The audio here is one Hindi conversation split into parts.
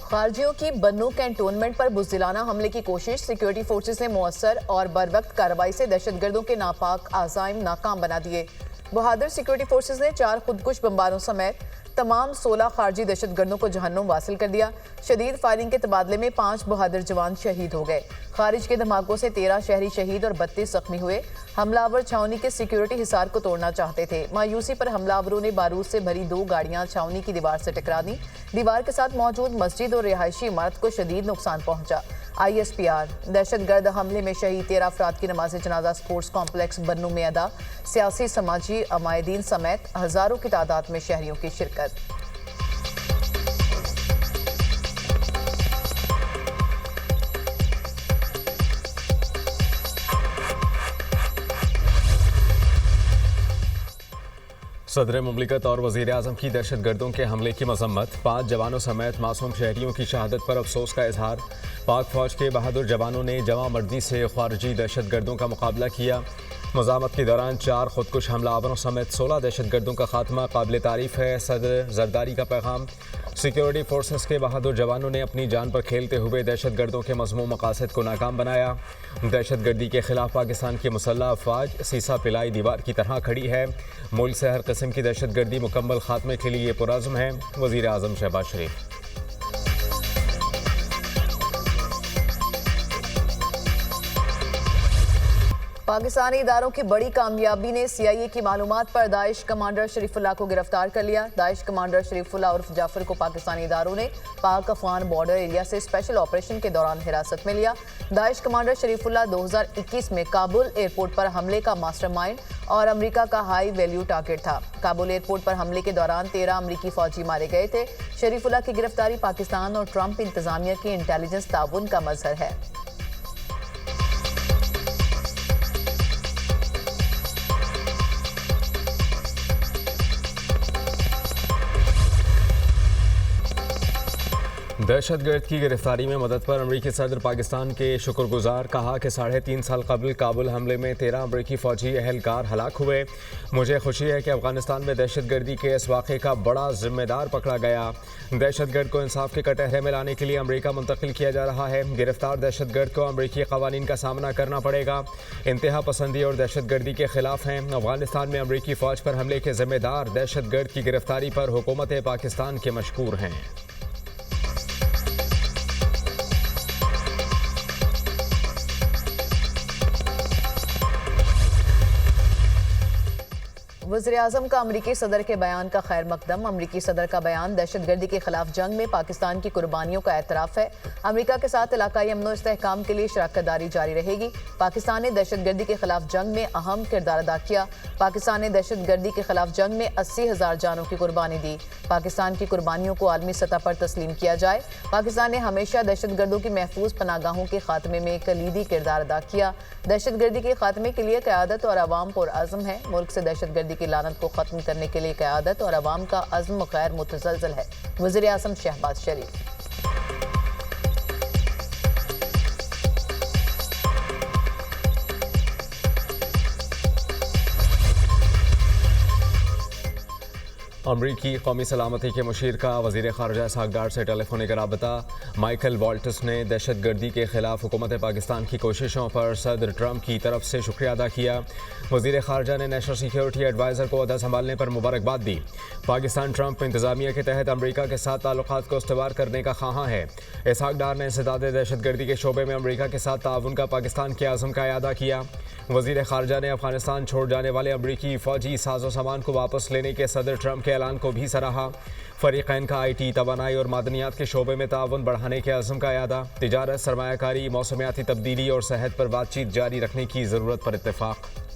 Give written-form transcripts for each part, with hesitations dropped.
खारजियों की बन्नू कैंटोनमेंट पर बुज़दिलाना हमले की कोशिश। सिक्योरिटी फोर्सेस ने मुअस्सर और बरवक्त कार्रवाई से दहशतगर्दों के नापाक आज़ाइम नाकाम बना दिए। बहादुर सिक्योरिटी फोर्सेस ने 4 खुदकुश बमबारों समेत तमाम 16 खारजी दहशतगर्दों को जहन्नुम वासिल कर दिया। शदीद फायरिंग के तबादले में 5 बहादुर जवान शहीद हो गए। खारिज के धमाकों से 13 शहरी शहीद और 32 जख्मी हुए। हमलावर छावनी के सिक्योरिटी हिसार को तोड़ना चाहते थे। मायूसी पर हमलावरों ने बारूद से भरी 2 गाड़ियां छावनी की दीवार से टकरा दी। दीवार के साथ मौजूद मस्जिद और रिहायशी इमारत को शदीद नुकसान पहुंचा। ISPR दहशतगर्द हमले में शहीद 13 अफराद की नमाज जनाजा स्पोर्ट्स कॉम्प्लेक्स बन्नू में अदा। सियासी समाजी अमायदीन समेत हजारों की तादाद में शहरियों की शिरकत। सदर मुमलिकत और वज़ीर आज़म की दहशतगर्दों के हमले की मजम्मत। 5 जवानों समेत मासूम शहरियों की शहादत पर अफसोस का इजहार। पाक फौज के बहादुर जवानों ने जवां मर्दी से खारजी दहशतगर्दों का मुकाबला किया। मज़ामत के दौरान 4 खुदकुश हमलावरों समेत 16 दहशतगर्दों का खात्मा काबिल तारीफ है। सदर जरदारी का पैगाम। सिक्योरिटी फोर्सेस के बहादुर जवानों ने अपनी जान पर खेलते हुए दहशतगर्दों के मज़मूम मकासद को नाकाम बनाया। दहशतगर्दी के खिलाफ पाकिस्तान की मुसल्लह अफवाज सीसा पिलाई दीवार की तरह खड़ी है। मुल्क से हर किस्म की दहशतगर्दी मुकम्मल खात्मे के लिए पुरज़्म है। वज़ीर आज़म शहबाज शरीफ। पाकिस्तानी इदारों की बड़ी कामयाबी ने CIA की मालूमात पर दाइश कमांडर शरीफुल्लाह को गिरफ्तार कर लिया। दाइश कमांडर शरीफुल्लाह उर्फ जाफर को पाकिस्तानी इदारों ने पाक अफगान बॉर्डर एरिया से स्पेशल ऑपरेशन के दौरान हिरासत में लिया। दाइश कमांडर शरीफुल्लाह 2021 में काबुल एयरपोर्ट पर हमले का मास्टरमाइंड और अमेरिका का हाई वैल्यू टारगेट था। काबुल एयरपोर्ट पर हमले के दौरान 13 अमेरिकी फौजी मारे गए थे। शरीफुल्लाह की गिरफ्तारी पाकिस्तान और ट्रंप इंतजामिया की इंटेलिजेंस ताउन का मजहर है। दहशतगर्द की गिरफ्तारी में मदद पर अमरीकी सदर पाकिस्तान के शुक्रगुजार। कहा कि 3.5 साल कबल काबुल हमले में 13 अमरीकी फौजी अहलकार हलाक हुए। मुझे खुशी है कि अफगानिस्तान में दहशतगर्दी के इस वाक़े का बड़ा जिम्मेदार पकड़ा गया। दहशतगर्द को इंसाफ के कटहरे में लाने के लिए अमरीका मुंतकिल किया जा रहा है। गिरफ्तार दहशतगर्द को अमरीकी कवानीन का सामना करना पड़ेगा। इंतहा पसंदी और दहशतगर्दी के खिलाफ हैं। अफगानिस्तान में अमरीकी फ़ौज पर हमले के जिम्मेदार दहशतगर्द की गिरफ्तारी पर हुकूमत पाकिस्तान के मशकूर हैं। वज़ीर आज़म का अमरीकी सदर के बयान का खैर मकदम। अमरीकी सदर का बयान दहशतगर्दी के खिलाफ जंग में पाकिस्तान की कुर्बानियों का एतराफ़ है। अमरीका के साथ इलाकाई अमन और इस्तेहकाम के लिए शराकतदारी जारी रहेगी। पाकिस्तान ने दहशतगर्दी के खिलाफ जंग में अहम किरदार अदा किया। पाकिस्तान ने दहशतगर्दी के खिलाफ जंग में 80,000 जानों की कुर्बानी दी। पाकिस्तान की कुर्बानियों को आलमी सतह पर तस्लीम किया जाए। पाकिस्तान ने हमेशा दहशतगर्दों की महफूज पनागाहों के खात्मे में कलीदी किरदार अदा किया। दहशतगर्दी के खात्मे के लिए क़यादत और अवाम पुरअज़्म है। मुल्क से दहशतगर्दी की लानत को खत्म करने के लिए क़यादत और अवाम का अज़्म गैर मुतज़लज़ल है। वज़ीर आज़म शहबाज शरीफ। अमरीकी कौमी सलामती के मुशीर का वज़ीर ख़ारजा इसहाक़ डार से टेलीफोनिक राबता। माइकल वॉल्टस ने दहशतगर्दी के खिलाफ हुकूमत पाकिस्तान की कोशिशों पर सदर ट्रंप की तरफ से शुक्रिया अदा किया। वज़ीर ख़ारजा ने नेशनल सिक्योरिटी एडवाइज़र को अहदा संभालने पर मुबारकबाद दी। पाकिस्तान ट्रंप इंतज़ामिया के तहत अमरीका के साथ ताल्लुकात को इस्तवार करने का ख़्वाहां है। इसहाक़ डार ने इंसदाद दहशतगर्दी के शोबे में अमरीका के साथ ताउन का पाकिस्तान के आज़म का इयादा किया। वज़ीर ख़ारजा ने अफगानिस्तान छोड़ जाने वाले अमरीकी फ़ौजी साजो सामान को वापस लेने के सदर ट्रंप के ऐलान को भी सराहा। फ़रीक़ैन का IT, तवानाई और मादनियात के शोबे में ताउन बढ़ाने के अज़्म का इयादा। तिजारत, सरमायाकारी, मौसमियाती तब्दीली और सेहत पर बातचीत जारी रखने की ज़रूरत पर इत्तेफ़ाक़।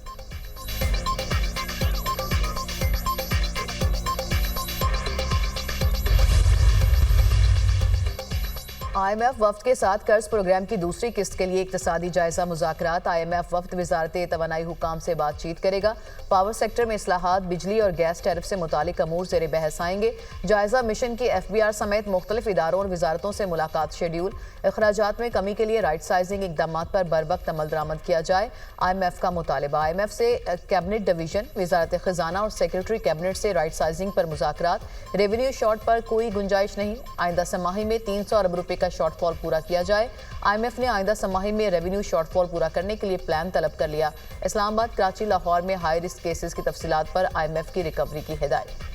IMF वफ्द के साथ कर्ज प्रोग्राम की दूसरी किस्त के लिए इक्तिसादी जायजा मुज़ाकरात। IMF वफ्द वजारत तवानाई हुकाम से बातचीत करेगा। पावर सेक्टर में इस्लाहात, बिजली और गैस टैरिफ से मुतालिक अमूर ज़ेर बहस आएंगे। जायजा मिशन की FBR समेत मुख्तलिफ इदारों और वजारतों से मुलाकात शेड्यूल। अखराजात में कमी के लिए राइट साइजिंग इकदाम पर बर वक्त अमल दरामद किया जाए। IMF का मुतालबा। IMF से कैबिनेट डिवीजन, वजारत खजाना और सेक्रेटरी कैबिनेट से राइट साइजिंग पर मुज़ाकरात। रेवेन्यू शॉर्ट पर कोई गुंजाइश नहीं। आइंदा समाही में 300 अरब रुपए का शॉर्टफॉल पूरा किया जाए। IMF ने आइंदा समाही में रेवेन्यू शॉर्टफॉल पूरा करने के लिए प्लान तलब कर लिया। इस्लामाबाद, कराची, लाहौर में हाई रिस्क केसेस की तफसीलात पर IMF की रिकवरी की हिदायत।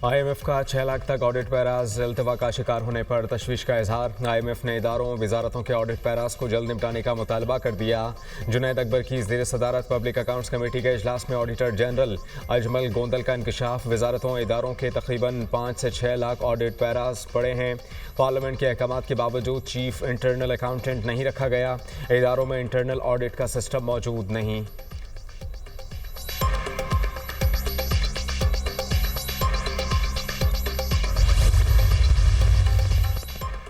IMF का 6 लाख तक ऑडिट पैराज अल्तवा का शिकार होने पर तशवीश का इजहार। IMF ने इदारों वजारतों के ऑडिट पैराज को जल्द निपटाने का मुतालबा कर दिया। जुनैद अकबर की ज़ेर सदारत पब्लिक अकाउंट्स कमेटी के इजलास में ऑडिटर जनरल अजमल गोंदल का इंकशाफ। वजारतों इदारों के तकरीबन 5 से 6 लाख ऑडिट पैराज पड़े हैं। पार्लियामेंट के अहकाम के बावजूद चीफ इंटरनल अकाउंटेंट नहीं रखा गया। इदारों में इंटरनल ऑडिट का सिस्टम मौजूद नहीं।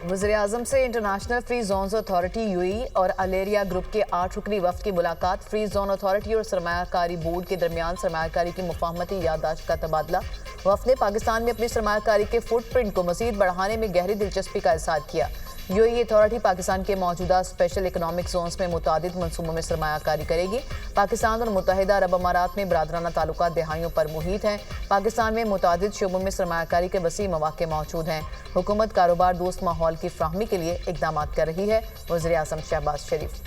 वज़ीर-ए-आज़म से international free zones authority UAE और अलेरिया ग्रुप के 8 रुकनी वफ्द की मुलाकात। फ्री जोन अथॉरिटी और सरमायाकारी बोर्ड के दरमियान सरमायाकारी की मुफाहमती याददाश्त का तबादला। वफ्द ने पाकिस्तान में अपनी सरमायाकारी के फुटप्रिंट को मज़ीद बढ़ाने में गहरी दिलचस्पी का इज़हार किया। UAE अथॉरिटी पाकिस्तान के मौजूदा स्पेशल इकनॉमिक जोन्स में मुतादिद मनसूबों में सरमायाकारी करेगी। पाकिस्तान और मुत्तहिदा अरब अमारात में बरादराना ताल्लुकात दहाइयों पर मुहित हैं। पाकिस्तान में मुतादिद शोबों में सरमायाकारी के वसी मौक़े मौजूद हैं। हुकूमत कारोबार दोस्त माहौल की फ्राहमी के लिए इक़दाम कर रही है। वज़ीर-ए-आज़म शहबाज शरीफ।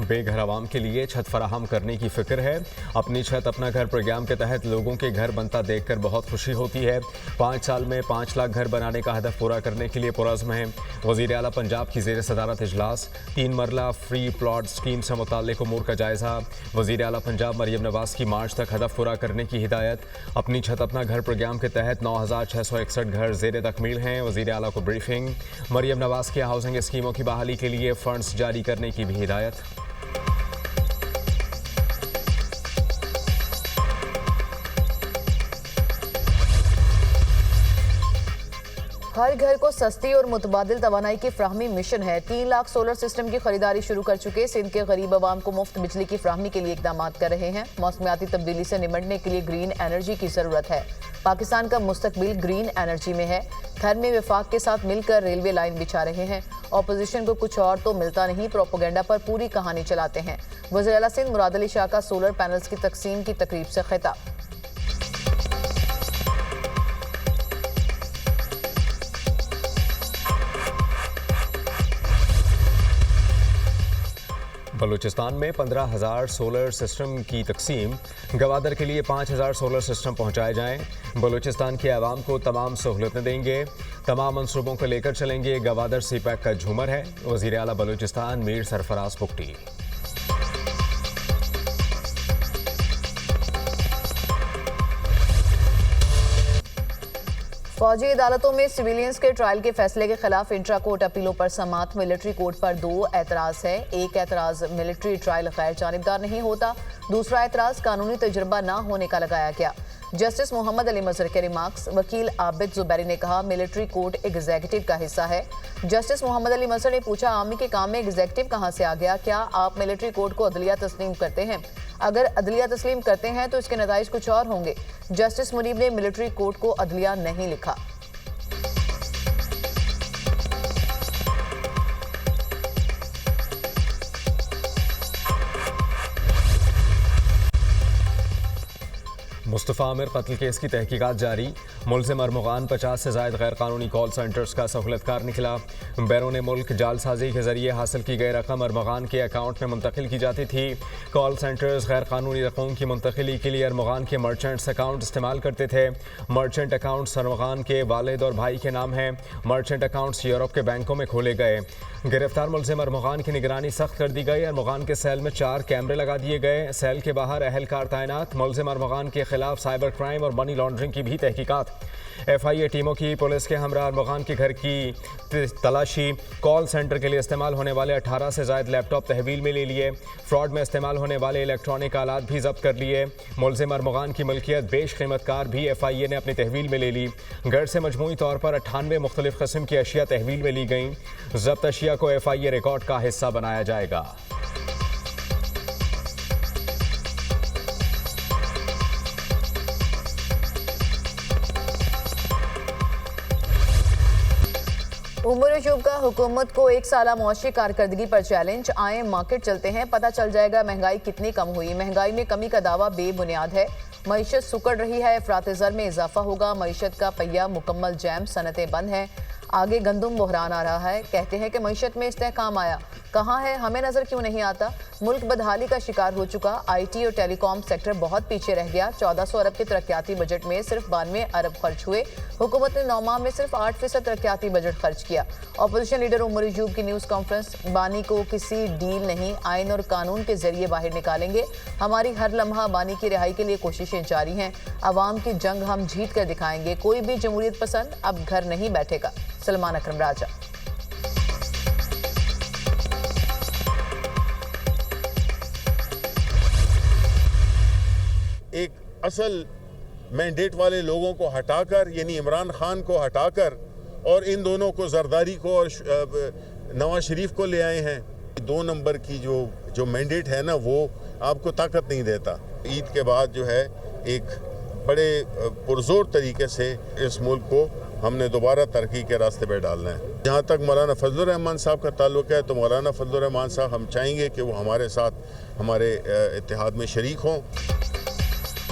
बेघर आवाम के लिए छत फराहम करने की फिक्र है। अपनी छत अपना घर प्रोग्राम के तहत लोगों के घर बनता देखकर बहुत खुशी होती है। 5 साल में 5 लाख घर बनाने का हदफ पूरा करने के लिए पुरज़्म है। वज़ीर आला पंजाब की ज़ेर सदारत इजलास। 3 मरला फ्री प्लॉट स्कीम से मुताल्लिक़ उमूर का जायज़ा। वज़ीर आला पंजाब मरियम नवाज़ की मार्च तक हदफ पूरा करने की हिदायत। अपनी छत अपना घर प्रोग्राम के तहत 9661 घर ज़ेर तकमील हैं। वज़ीर आला को ब्रीफिंग। मरियम नवाज़ की हाउसिंग स्कीमों की बहाली के लिए फ़ंड्स जारी करने की भी हिदायत। हर घर को सस्ती और मुतबादिल तवानाई की फ्राहमी मिशन है। 3 लाख सोलर सिस्टम की खरीदारी शुरू कर चुके सिंध के गरीब आवाम को मुफ्त बिजली की फ्राहमी के लिए इकदाम कर रहे हैं। मौसमियाती तब्दीली से निपटने के लिए ग्रीन एनर्जी की ज़रूरत है। पाकिस्तान का मुस्तकबिल ग्रीन एनर्जी में है। थर में वफाक के साथ मिलकर रेलवे लाइन बिछा रहे हैं। ऑपोजिशन को कुछ और तो मिलता नहीं, प्रोपोगेंडा पर पूरी कहानी चलाते हैं। वज़ीर आला सिंध मुराद अली शाह का सोलर पैनल्स की तकसीम की तकरीब से खिताब। बलूचिस्तान में 15,000 सोलर सिस्टम की तकसीम। गवादर के लिए 5,000 सोलर सिस्टम पहुंचाए जाएं। बलूचिस्तान के आवाम को तमाम सहूलतें देंगे। तमाम मंसूबों को लेकर चलेंगे। गवादर सीपैक का झूमर है। वज़ीर आला बलूचिस्तान मीर सरफराज पुख्ती। फौजी अदालतों में सिविलियंस के ट्रायल के फैसले के खिलाफ इंट्रा कोर्ट अपीलों पर समात। मिलिट्री कोर्ट पर 2 एतराज़ है। एक एतराज़ मिलिट्री ट्रायल गैर जानिबदार नहीं होता। दूसरा एतराज़ कानूनी तजुर्बा न होने का लगाया गया। जस्टिस मोहम्मद अली मजहर के रिमार्क्स। वकील आबिद जुबैरी ने कहा मिलिट्री कोर्ट एग्जीक्यूटिव का हिस्सा है। जस्टिस मोहम्मद अली मजहर ने पूछा आर्मी के काम में एग्जीक्यूटिव कहां से आ गया? क्या आप मिलिट्री कोर्ट को अदलिया तस्लीम करते हैं? अगर अदलिया तस्लीम करते हैं तो इसके नताइज कुछ और होंगे। जस्टिस मुनीब ने मिलिट्री कोर्ट को अदलिया नहीं लिखा। मुस्तफ़ा आमिर कत्ल केस की तहकीकात जारी। मुलजिम अरमुगान 50 से ज़ायद गैर कानूनी कॉल सेंटर्स का सहूलतकार निकला। बैरून मुल्क जालसाजी के जरिए हासिल की गई रकम अरमुगान के अकाउंट में मुंतकिल की जाती थी। कॉल सेंटर्स गैर कानूनी रकमों की मुंतकिली के लिए अरमुगान के मर्चेंट्स अकाउंट इस्तेमाल करते थे। मर्चेंट अकाउंट्स अरमुगान के वालिद और भाई के नाम हैं। मर्चेंट अकाउंट्स यूरोप के बैंकों में खोले गए। गिरफ्तार मुलजिम अरमुगान की निगरानी सख्त कर दी गई। अरमुगान के सेल में 4 कैमरे लगा दिए गए। सेल के बाहर अहलकार तैनात। मुलजिम अरमुगान के खिलाफ साइबर क्राइम और मनी लॉन्ड्रिंग की भी तहकीकात। FIA टीमों की पुलिस के हमरा अरमुगान के घर की तलाशी। कॉल सेंटर के लिए इस्तेमाल होने वाले 18 से ज़ायद लैपटॉप तहवील में ले लिए। फ्रॉड में इस्तेमाल होने वाले इलेक्ट्रॉनिक आलात भी जब्त कर लिए। मुलजिम अरमुगान की मिल्कियत बेशकीमत कार भी FIA ने अपनी तहवील में ले ली। घर से मजमूई तौर पर 98 मुख्तलिफ किस्म की अशिया तहवील में ली गई। जब्त अशिया को FIA रिकॉर्ड का हिस्सा बनाया जाएगा। उमर अयूब का हुकूमत को 1 साला मुआशी कारकर्दगी पर चैलेंज। आए मार्केट चलते हैं, पता चल जाएगा महंगाई कितनी कम हुई। महंगाई में कमी का दावा बेबुनियाद है। मईशत सुकड़ रही है, अफरात ज़र में इजाफा होगा। मईशत का पहिया मुकम्मल जैम, सनतें बंद हैं। आगे गंदम बहरान आ रहा है। कहते हैं कि मईशत में इस्तेहकाम आया, कहाँ है, हमें नजर क्यों नहीं आता। मुल्क बदहाली का शिकार हो चुका। IT और टेलीकॉम सेक्टर बहुत पीछे रह गया। 1400 अरब के तरक्याती बजट में सिर्फ 92 अरब खर्च हुए। हुकूमत ने 9 माह में सिर्फ 8% तरक्याती बजट खर्च किया। अपोजिशन लीडर उमर अयूब की न्यूज़ कॉन्फ्रेंस। बानी को किसी डील नहीं, आइन और कानून के जरिए बाहर निकालेंगे। हमारी हर लम्हा बानी की रिहाई के लिए कोशिशें जारी हैं। अवाम की जंग हम जीत कर दिखाएंगे। कोई भी जमहूरियत पसंद अब घर नहीं बैठेगा। सलमान अकरम राजा। एक असल मैंडेट वाले लोगों को हटाकर, यानी इमरान खान को हटाकर, और इन दोनों को जरदारी को और नवाज शरीफ को ले आए हैं। 2 नंबर की जो मैंडेट है ना, वो आपको ताकत नहीं देता। ईद के बाद जो है एक बड़े पुरजोर तरीके से इस मुल्क को हमने दोबारा तरक्की के रास्ते पर डालना है। जहाँ तक मौलाना फजलुर रहमान साहब का ताल्लुक है, तो मौलाना फजलुर रहमान साहब, हम चाहेंगे कि वो हमारे साथ हमारे इत्तेहाद में शरीक हों।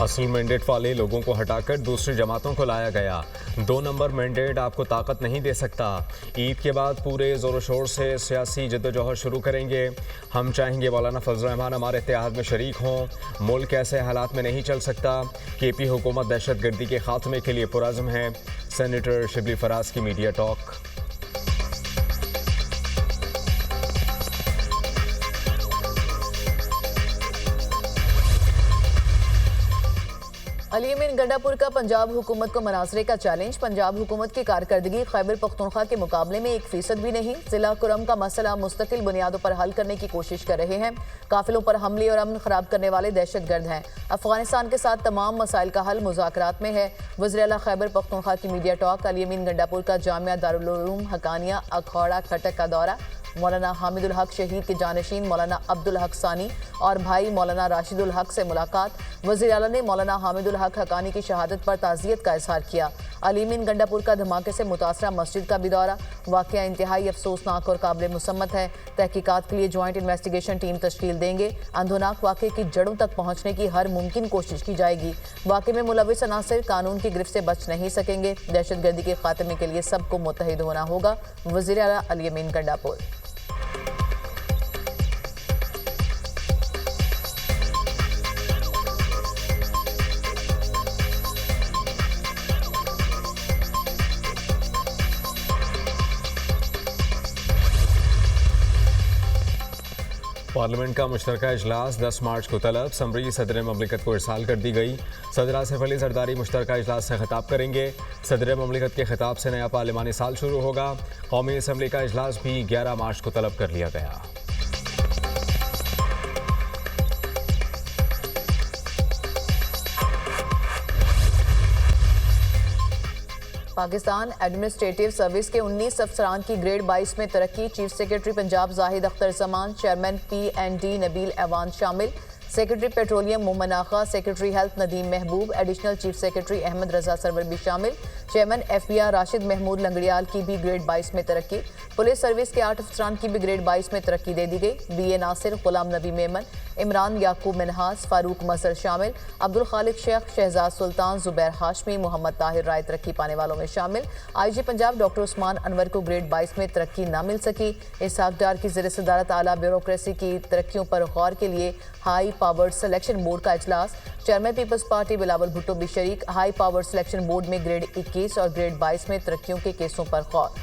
असल मैंडेट वाले लोगों को हटाकर दूसरी जमातों को लाया गया। 2 नंबर मैंडेट आपको ताकत नहीं दे सकता। ईद के बाद पूरे ज़ोर शोर से सियासी जद्दोजहद शुरू करेंगे। हम चाहेंगे मौलाना फजल रहमान हमारे इत्तेहाद में शरीक हों। मुल्क ऐसे हालात में नहीं चल सकता। KP हुकूमत दहशत गर्दी के खात्मे के लिए पुरज़्म है। सेनेटर शिबली फराज की मीडिया टॉक। अली अमीन गंडापुर का पंजाब हुकूमत को मनासरे का चैलेंज। पंजाब हुकूमत की कारकर्दगी खैबर पख्तूनख्वा के मुकाबले में 1% भी नहीं। जिला कुरम का मसला मुस्तकिल बुनियादों पर हल करने की कोशिश कर रहे हैं। काफिलों पर हमले और अमन खराब करने वाले दहशतगर्द हैं। अफगानिस्तान के साथ तमाम मसाइल का हल मुज़ाकरात में है। वज़ीर आला खैबर पख्तूनख्वा की मीडिया टॉक। अली अमीन गंडापुर का जामिया दारुल उलूम हकानिया अखौड़ा खटक का दौरा। मौलाना हामिदुल हक शहीद के जानशीन मौलाना अब्दुल हक सानी और भाई मौलाना राशिदुल हक से मुलाकात। वज़ीर आला ने मौलाना हामिदुल हक हकानी की शहादत पर ताज़ियत का इजहार किया। अली अमीन गंडापुर का धमाके से मुतासरा मस्जिद का भी दौरा। वाक़या इंतहाई अफसोसनाक और काबिल मुसम्मत है। तहकीकात के लिए जॉइंट इन्वेस्टिगेशन टीम तश्कील देंगे। अंधोनाक वाक़े की जड़ों तक पहुँचने की हर मुमकिन कोशिश की जाएगी। वाक़े में मुलविस अनासिर कानून की गिरफ्त से बच नहीं सकेंगे। दहशतगर्दी के खात्मे के लिए सबको मुत्तहिद होना होगा। वज़ीर आला अली अमीन गंडापुर। पार्लियामेंट का मुश्तरका इजलास 10 मार्च को तलब। समरी सदर ममलिकत को इरसाल कर दी गई। सदर आसिफ अली जरदारी मुश्तरका इजलास से खिताब करेंगे। सदर ममलिकत के खिताब से नया पार्लिमानी साल शुरू होगा। कौमी असम्बली का इजलास भी 11 मार्च को तलब कर लिया गया। पाकिस्तान एडमिनिस्ट्रेटिव सर्विस के 19 अफसरान की ग्रेड 22 में तरक्की। Chief secretary Punjab Zahid Akhtar Zaman, chairman PND Nabeel Aiwan शामिल। Secretary petroleum Momin Agha, secretary health Nadeem Mehboob, additional chief secretary Ahmad Raza Sarwar भी शामिल। चेयरमैन FBI राशिद महमूद लंगड़ियाल की भी ग्रेड 22 में तरक्की। पुलिस सर्विस के 8 अफसरान की भी ग्रेड 22 में तरक्की दे दी गई। BA नासिर, गुलाम नबी मेमन, इमरान याकूब मिनहास, फारूक मजहर शामिल। अब्दुल खालिक शेख, शहजाद सुल्तान, जुबैर हाशमी, मोहम्मद ताहिर राय तरक्की पाने वालों में शामिल। IG पंजाब डॉक्टर उस्मान अनवर को ग्रेड 22 में तरक्की न मिल सकी। इसहाक डार की ज़ेर सदारत आला ब्यूरोक्रेसी की तरक्कियों पर गौर के लिए हाई पावर्ड सिलेक्शन बोर्ड का इजलास। चेयरमैन पीपल्स पार्टी बिलावल भुट्टो भी शरीक। हाई पावर्ड सिलेक्शन बोर्ड में ग्रेड 21 और ग्रेड 22 में तरक्कियों के केसों पर गौर।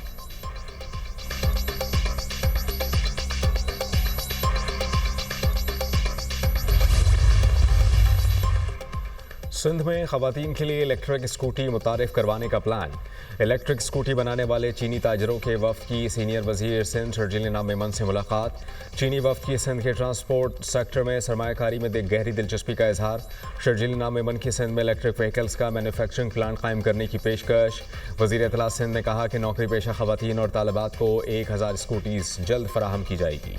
सिंध में खवातीन के लिए इलेक्ट्रिक स्कूटी मुतारिफ करवाने का प्लान। इलेक्ट्रिक स्कूटी बनाने वाले चीनी ताजरों के वफ्द की सीनियर वजीर सिंध शर्जीलिना मेमन से मुलाकात। चीनी वफ्द की सिंध के ट्रांसपोर्ट सेक्टर में सरमायाकारी में गहरी दिलचस्पी का इजहार। शर्जीलिना मेमन की सिंध में इलेक्ट्रिक व्हीकल्स का मैन्युफैक्चरिंग प्लांट कायम करने की पेशकश। वजीर इत्तला सिंध ने कहा कि नौकरी पेशा खवातीन और तालिबात को 1000 स्कूटीज जल्द फराहम की जाएगी।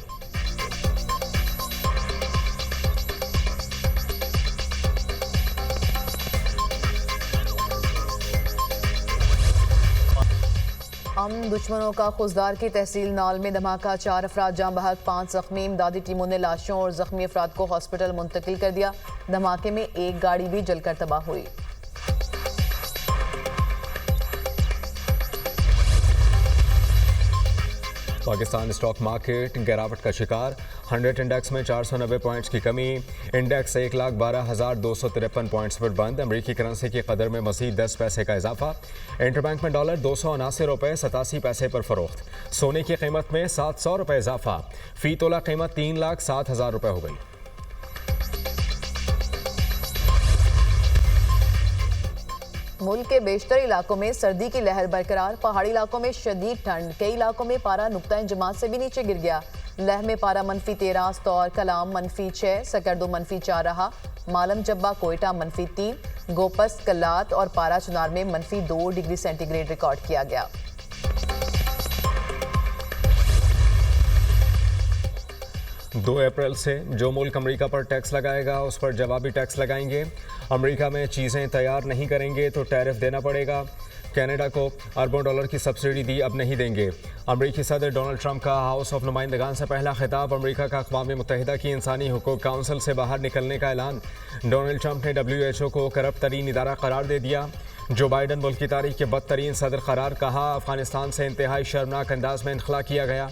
दुश्मनों का खुजदार की तहसील नाल में धमाका, 4 अफराद जाँ बहक, 5 जख्मी। इमदादी टीमों ने लाशों और जख्मी अफराद को हॉस्पिटल मुंतकिल कर दिया। धमाके में एक गाड़ी भी जलकर तबाह हुई। पाकिस्तान स्टॉक मार्केट गिरावट का शिकार। 100 इंडेक्स में 490 पॉइंट्स की कमी। इंडेक्स 1,12,253 पॉइंट्स पर बंद। अमरीकी करेंसी की कदर में मज़ीद 10 पैसे का इजाफा। इंटरबैंक में डॉलर 279 रुपये 87 पैसे पर फरोख्त। सोने की कीमत में 700 रुपये इजाफा। फी तोला कीमत 3,07,000 रुपये हो गई। मुल्क के बेशतर इलाकों में सर्दी की लहर बरकरार। पहाड़ी इलाकों में शदीद ठंड। कई इलाकों में पारा नुक्ता जमात से भी नीचे गिर गया। लह में पारा -13, अस्तौर कलाम -6, सकरदो -4 रहा। मालम जब्बा कोयटा -3, गोपस कल्लात और पारा चुनार में -2 डिग्री सेंटीग्रेड रिकॉर्ड किया गया। 2 अप्रैल से जो मुल्क अमेरिका पर टैक्स लगाएगा उस पर जवाबी टैक्स लगाएंगे। अमेरिका में चीज़ें तैयार नहीं करेंगे तो टैरिफ देना पड़ेगा। कनाडा को अरबों डॉलर की सब्सिडी दी, अब नहीं देंगे। अमेरिकी सदर डोनाल्ड ट्रंप का हाउस ऑफ नुमाइंदगान से पहला खिताब। अमेरिका का अक़वाम मुत्तहिदा की इंसानी हुकूक काउंसिल से बाहर निकलने का ऐलान। डोनाल्ड ट्रंप ने WHO को करप्ट तरीन इदारा करार दे दिया। जो बाइडन मुल्क की तारीख के बदतरीन सदर करार कहा। अफगानिस्तान से इंतहाई शर्मनाक अंदाज में इनखला किया गया।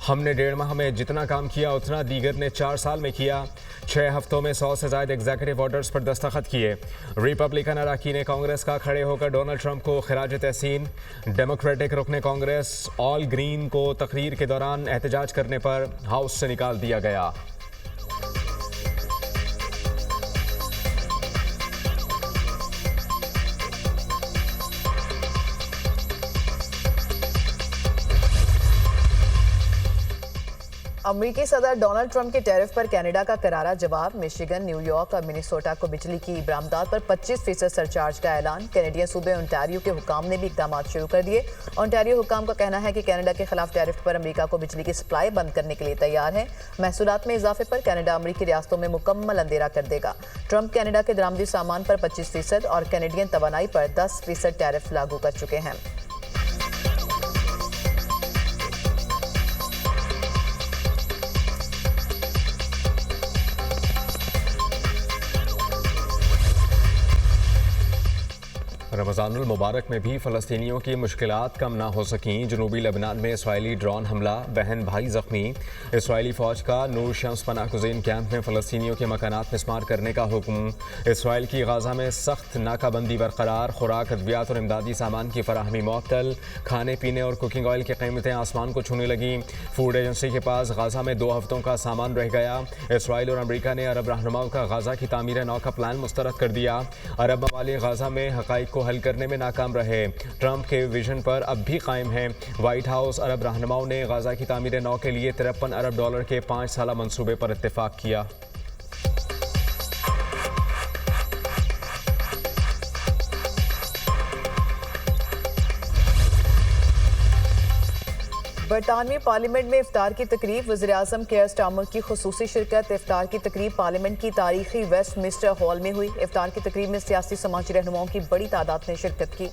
हमने 1.5 माह में जितना काम किया उतना दीगर ने 4 साल में किया। 6 हफ्तों में 100 से ज़ायद एग्जीक्यूटिव ऑर्डर्स पर दस्तखत किए। रिपब्लिकन अरकान कांग्रेस का खड़े होकर डोनाल्ड ट्रंप को खिराज तहसीन। डेमोक्रेटिक रुकन कांग्रेस ऑल ग्रीन को तकरीर के दौरान एहतजाज करने पर हाउस से निकाल दिया गया। अमेरिकी सदर डोनाल्ड ट्रंप के टैरिफ पर कनाडा का करारा जवाब। मिशिगन, न्यूयॉर्क और मिनेसोटा को बिजली की बरामदात पर 25% सरचार्ज का ऐलान। कैनेडियन सूबे ओंटारियो के हुकाम ने भी इकदाम शुरू कर दिए। ओंटारियो हुकाम का कहना है कि कनाडा के खिलाफ टैरिफ पर अमेरिका को बिजली की सप्लाई बंद करने के लिए तैयार है। महसूलात में इजाफे पर कनाडा अमेरिकी रियासतों में मुकम्मल अंधेरा कर देगा। ट्रंप कनाडा के दरामदी सामान पर 25% और कैनेडियन तवानाई पर 10% टैरिफ लागू कर चुके हैं। रमज़ानुल मुबारक में भी फ़लस्तीनियों की मुश्किलात कम ना हो सकीं। जनूबी लेबनान में इसराइली ड्रोन हमला, बहन भाई ज़ख्मी। इसराइली फ़ौज का नूर शम्स पनाह गुज़ीन कैंप में फ़लस्तीनियों के मकानात मिस्मार करने का हुक्म। इसराइल की गाज़ा में सख्त नाकाबंदी बरकरार। खुराक, अद्वियात और इमदादी सामान की फराहमी मुअत्तल। खाने पीने और कुकिंग ऑयल की कीमतें आसमान को छूने लगी। फूड एजेंसी के पास गाज़ा में 2 हफ्तों का सामान रह गया। इसराइल और अमरीका ने अरब रहनुमाओं का गाज़ा की तामीर नौ का प्लान मुस्तरद कर दिया। अरब ममालिक गाज़ा में हक़ाइक़ को हल करने में नाकाम रहे। ट्रंप के विजन पर अब भी कायम है। व्हाइट हाउस अरब रहनुमाओं ने गाज़ा की तामीर नौ के लिए $53 अरब के 5 साला मंसूबे पर इत्तेफाक किया। बरतानवी पार्लियामेंट में इफ्तार की तकरीब। वज़ीर-ए-आज़म केयर स्टार्मर की खुसूसी शिरकत। इफ्तार की तकरीब पार्लियामेंट की तारीखी वेस्टमिंस्टर हॉल में हुई। इफ्तार की तकरीब में सियासी समाजी रहनुमाओं की बड़ी तादाद ने शिरकत की।